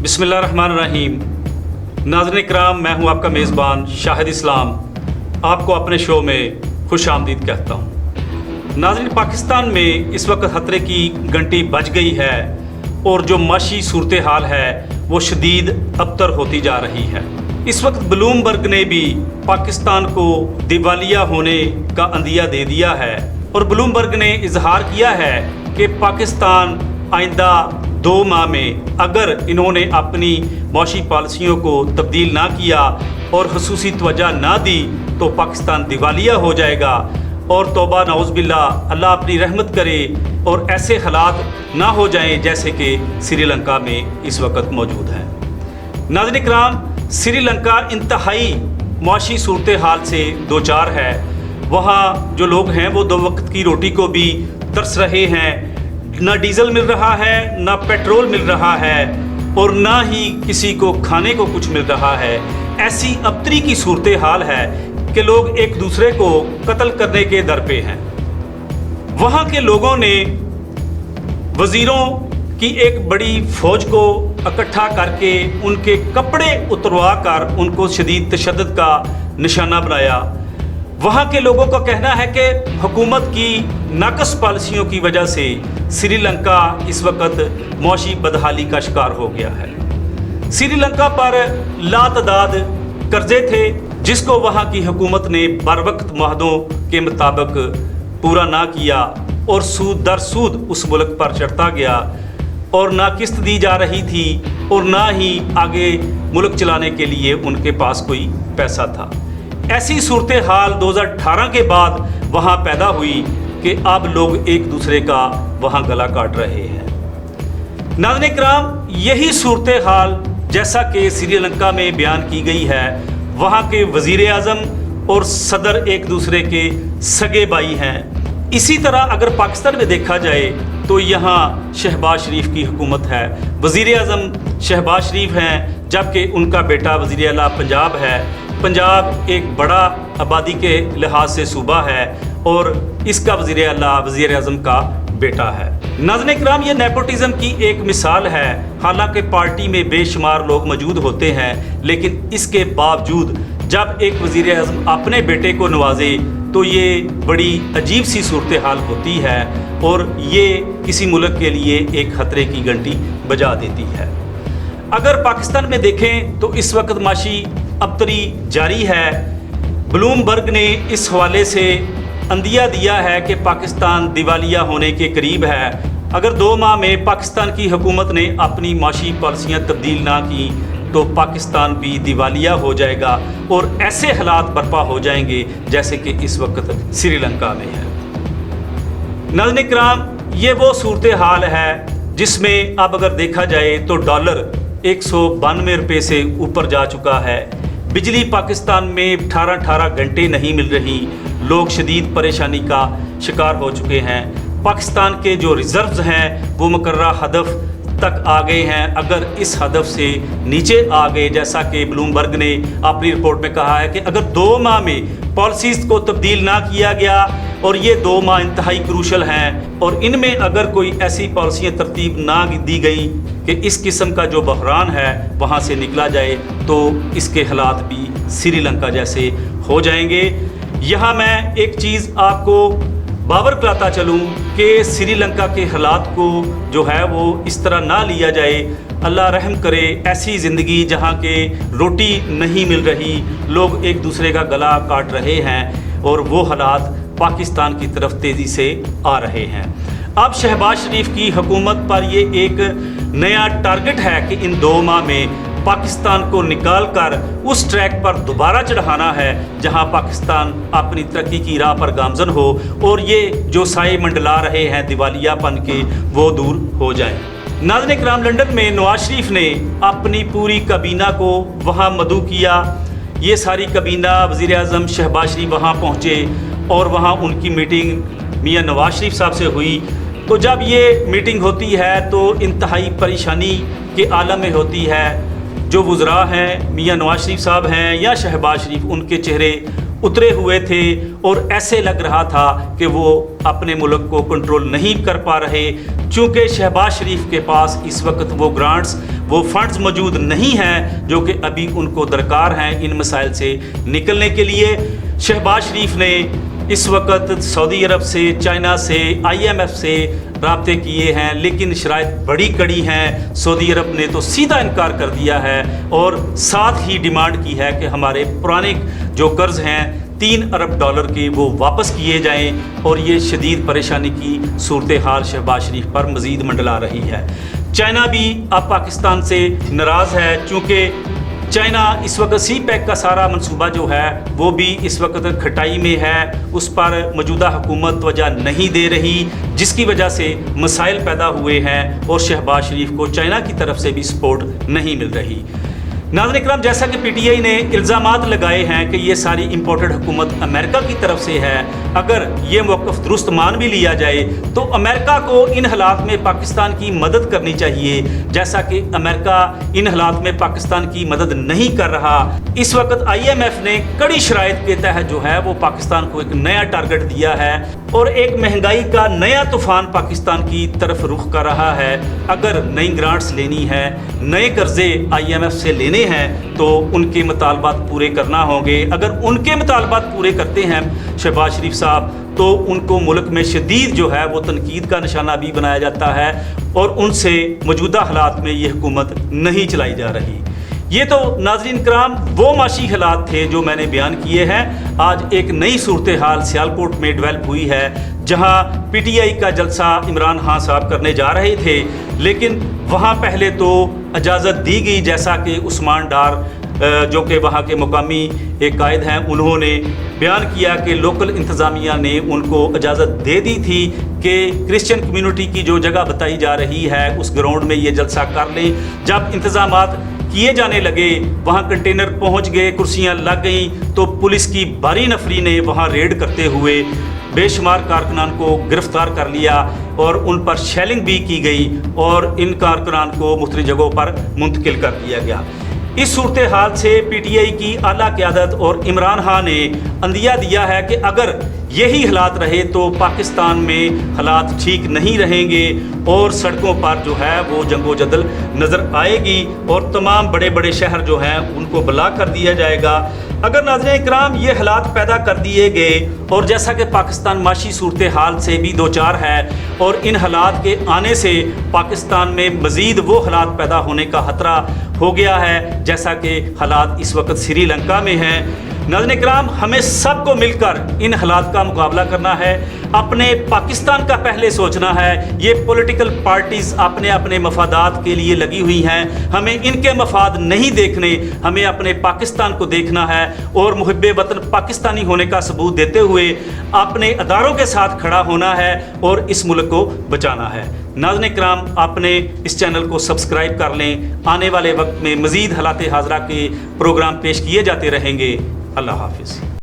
बिस्मिल्लाहिर्रहमानिर्रहीम। नाज़रीन इकराम, मैं हूं आपका मेज़बान शाहिद इस्लाम, आपको अपने शो में खुश आमदीद कहता हूं। नाज़रीन, पाकिस्तान में इस वक्त खतरे की घंटी बज गई है और जो माशी सूरत हाल है वो शदीद अबतर होती जा रही है। इस वक्त ब्लूमबर्ग ने भी पाकिस्तान को दिवालिया होने का अंदिया दे दिया है और ब्लूमबर्ग ने इजहार किया है कि पाकिस्तान आइंदा 2 माह में अगर इन्होंने अपनी मौशी पॉलिसियों को तब्दील ना किया और खसूसी तवज्जो ना दी तो पाकिस्तान दिवालिया हो जाएगा। और तौबा नाउज़ बिल्लाह, अल्लाह अपनी रहमत करे और ऐसे हालात ना हो जाएं जैसे कि श्रीलंका में इस वक्त मौजूद हैं। नाज़रीन इकराम, श्रीलंका इंतहाई मौशी सूरत हाल से दो चार है। वहाँ जो लोग हैं वो 2 वक्त की रोटी को भी तरस रहे हैं। ना डीजल मिल रहा है, ना पेट्रोल मिल रहा है और ना ही किसी को खाने को कुछ मिल रहा है। ऐसी अबतरी की सूरत हाल है कि लोग एक दूसरे को कत्ल करने के दर पे हैं। वहाँ के लोगों ने वज़ीरों की एक बड़ी फौज को इकट्ठा करके उनके कपड़े उतरवा कर उनको शदीद तशद्दुद का निशाना बनाया। वहाँ के लोगों का कहना है कि हुकूमत की नाकस पॉलिसियों की वजह से श्रीलंका इस वक्त मौशी बदहाली का शिकार हो गया है। श्रीलंका पर लातदाद कर्जे थे जिसको वहाँ की हुकूमत ने बरवक्त मुआहदों के मुताबिक पूरा ना किया और सूद दर सूद उस मुल्क पर चढ़ता गया और ना किस्त दी जा रही थी और ना ही आगे मुल्क चलाने के लिए उनके पास कोई पैसा था। ऐसी सूरत हाल 2018 के बाद वहाँ पैदा हुई कि अब लोग एक दूसरे का वहाँ गला काट रहे हैं। नाज़रीन इकराम, यही सूरत हाल जैसा कि श्रीलंका में बयान की गई है, वहाँ के वज़ीर आज़म और सदर एक दूसरे के सगे भाई हैं। इसी तरह अगर पाकिस्तान में देखा जाए तो यहाँ शहबाज शरीफ की हुकूमत है। वज़ीर आज़म शहबाज शरीफ हैं जबकि उनका बेटा वज़ीर आला पंजाब है। पंजाब एक बड़ा आबादी के लिहाज से सूबा है और इसका वज़ीर आला वज़ीर आज़म का बेटा है। नाज़रीन इकराम, ये नेपोटिज़म की एक मिसाल है। हालांकि पार्टी में बेशुमार लोग मौजूद होते हैं, लेकिन इसके बावजूद जब एक वज़ीर आज़म अपने बेटे को नवाजे तो ये बड़ी अजीब सी सूरत हाल होती है और ये किसी मुल्क के लिए एक खतरे की घंटी बजा देती है। अगर पाकिस्तान में देखें तो इस वक्त माशी अबतरी जारी है। ब्लूमबर्ग ने इस हवाले से अंदिया दिया है कि पाकिस्तान दिवालिया होने के करीब है। अगर 2 माह में पाकिस्तान की हुकूमत ने अपनी माशी पॉलिसियाँ तब्दील ना की तो पाकिस्तान भी दिवालिया हो जाएगा और ऐसे हालात बर्पा हो जाएंगे जैसे कि इस वक्त श्रीलंका में है। नाज़रीन इकराम, ये वो सूरत हाल है जिसमें अब अगर देखा जाए तो डॉलर 192 रुपये से ऊपर जा चुका है। बिजली पाकिस्तान में 18 घंटे नहीं मिल रही। लोग शदीद परेशानी का शिकार हो चुके हैं। पाकिस्तान के जो रिज़र्व्स हैं वो मुकर्ररा हदफ तक आ गए हैं। अगर इस हदफ से नीचे आ गए, जैसा कि ब्लूमबर्ग ने अपनी रिपोर्ट में कहा है कि अगर 2 माह में पॉलिसीज़ को तब्दील ना किया गया और ये 2 माह इंतहाई क्रूशल हैं और इनमें अगर कोई ऐसी पॉलिसियाँ तरतीब ना दी गई कि इस किस्म का जो बहरान है वहाँ से निकला जाए तो इसके हालात भी श्रीलंका जैसे हो जाएंगे। यहाँ मैं एक चीज़ आपको बावर कराता चलूँ कि श्रीलंका के हालात को जो है वो इस तरह ना लिया जाए। अल्लाह रहम करे ऐसी ज़िंदगी जहाँ के रोटी नहीं मिल रही, लोग एक दूसरे का गला काट रहे हैं और वो हालात पाकिस्तान की तरफ तेज़ी से आ रहे हैं। अब शहबाज शरीफ की हुकूमत पर ये एक नया टारगेट है कि इन 2 माह में पाकिस्तान को निकाल कर उस ट्रैक पर दोबारा चढ़ाना है जहां पाकिस्तान अपनी तरक्की की राह पर गामजन हो और ये जो साए मंडला रहे हैं दिवालियापन के वो दूर हो जाएं। नाज़रीन इकराम, लंदन में नवाज शरीफ ने अपनी पूरी काबीना को वहां मदऊ किया। ये सारी काबीना वज़ीर आज़म शहबाज शरीफ वहाँ पहुँचे और वहाँ उनकी मीटिंग मियाँ नवाज शरीफ साहब से हुई। तो जब ये मीटिंग होती है तो इंतहाई परेशानी के आलम में होती है। जो वज़रा हैं, मियाँ नवाज शरीफ साहब हैं या शहबाज शरीफ, उनके चेहरे उतरे हुए थे और ऐसे लग रहा था कि वो अपने मुल्क को कंट्रोल नहीं कर पा रहे, चूँकि शहबाज शरीफ के पास इस वक्त वो ग्रांट्स, वो फंड्स मौजूद नहीं हैं जो कि अभी उनको दरकार हैं इन मसाइल से निकलने के लिए। शहबाज शरीफ ने इस वक्त सऊदी अरब से, चाइना से, IMF से राब्ते किए हैं, लेकिन शराइत बड़ी कड़ी हैं। सऊदी अरब ने तो सीधा इनकार कर दिया है और साथ ही डिमांड की है कि हमारे पुराने जो कर्ज हैं $3 अरब के वो वापस किए जाएं, और ये शदीद परेशानी की सूरत हाल शहबाज शरीफ पर मज़ीद मंडला रही है। चाइना भी अब पाकिस्तान से नाराज़ है, चूँकि चाइना इस वक्त CPEC का सारा मंसूबा जो है वो भी इस वक्त खटाई में है, उस पर मौजूदा हुकूमत वजह नहीं दे रही, जिसकी वजह से मसाइल पैदा हुए हैं और शहबाज शरीफ को चाइना की तरफ से भी सपोर्ट नहीं मिल रही। नाज़रीन इकराम, जैसा कि PTI ने इल्ज़ामात लगाए हैं कि ये सारी इम्पोर्टेड हुकूमत अमेरिका की तरफ से है, अगर ये मौक़िफ़ दुरुस्त मान भी लिया जाए तो अमेरिका को इन हालात में पाकिस्तान की मदद करनी चाहिए, जैसा कि अमेरिका इन हालात में पाकिस्तान की मदद नहीं कर रहा। इस वक्त IMF ने कड़ी शराइत के तहत जो है वो पाकिस्तान को एक नया टारगेट दिया है और एक महंगाई का नया तूफ़ान पाकिस्तान की तरफ रुख कर रहा है। अगर नई ग्रांट्स लेनी है, नए कर्जे IMF से लेने हैं तो उनके मुतालबात पूरे करना होंगे। अगर उनके मुतालबात पूरे करते हैं शहबाज शरीफ साहब तो उनको मुल्क में शदीद जो है वो तनकीद का निशाना भी बनाया जाता है और उनसे मौजूदा हालात में ये हुकूमत नहीं चलाई जा रही। ये तो नाज़रीन कराम वो माशी हालात थे जो मैंने बयान किए हैं। आज एक नई सूरत हाल सियालकोट में डेवलप हुई है, जहां PTI का जलसा इमरान खान साहब करने जा रहे थे, लेकिन वहां पहले तो इजाज़त दी गई, जैसा कि उस्मान डार जो कि वहाँ के मुकामी एक कायद हैं, उन्होंने बयान किया कि लोकल इंतज़ामिया ने उनको इजाज़त दे दी थी कि क्रिश्चियन कम्यूनिटी की जो जगह बताई जा रही है उस ग्राउंड में ये जलसा कर लें। जब इंतज़ामात किए जाने लगे, वहाँ कंटेनर पहुँच गए, कुर्सियाँ लग गईं, तो पुलिस की भारी नफरी ने वहाँ रेड करते हुए बेशुमार कारकुनान को गिरफ्तार कर लिया और उन पर शेलिंग भी की गई और इन कारकुनान को मुख्तलिफ जगहों पर मुंतकिल कर दिया गया। इस सूरत हाल से PTI की आला क़यादत और इमरान खान ने अंदिया दिया है कि अगर यही हालात रहे तो पाकिस्तान में हालात ठीक नहीं रहेंगे और सड़कों पर जो है वो जंगो जदल नज़र आएगी और तमाम बड़े बड़े शहर जो हैं उनको ब्लॉक कर दिया जाएगा। अगर नाज़रीन इकराम ये हालात पैदा कर दिए गए और जैसा कि पाकिस्तान माशी सूरत हाल से भी दो चार है और इन हालात के आने से पाकिस्तान में मज़ीद वो हालात पैदा होने का ख़तरा हो गया है जैसा कि हालात इस वक्त श्रीलंका में हैं। नाज़रीन इकराम, हमें सबको मिलकर इन हालात का मुकाबला करना है, अपने पाकिस्तान का पहले सोचना है। ये पॉलिटिकल पार्टीज़ अपने अपने मफादात के लिए लगी हुई हैं, हमें इनके मफाद नहीं देखने, हमें अपने पाकिस्तान को देखना है और मुहिब्बे वतन पाकिस्तानी होने का सबूत देते हुए अपने अदारों के साथ खड़ा होना है और इस मुल्क को बचाना है। नाज़रीन इकराम, आपने इस चैनल को सब्सक्राइब कर लें। आने वाले वक्त में मज़ीद हालात हाज़रा के प्रोग्राम पेश किए जाते रहेंगे। अल्लाह हाफ़िज़।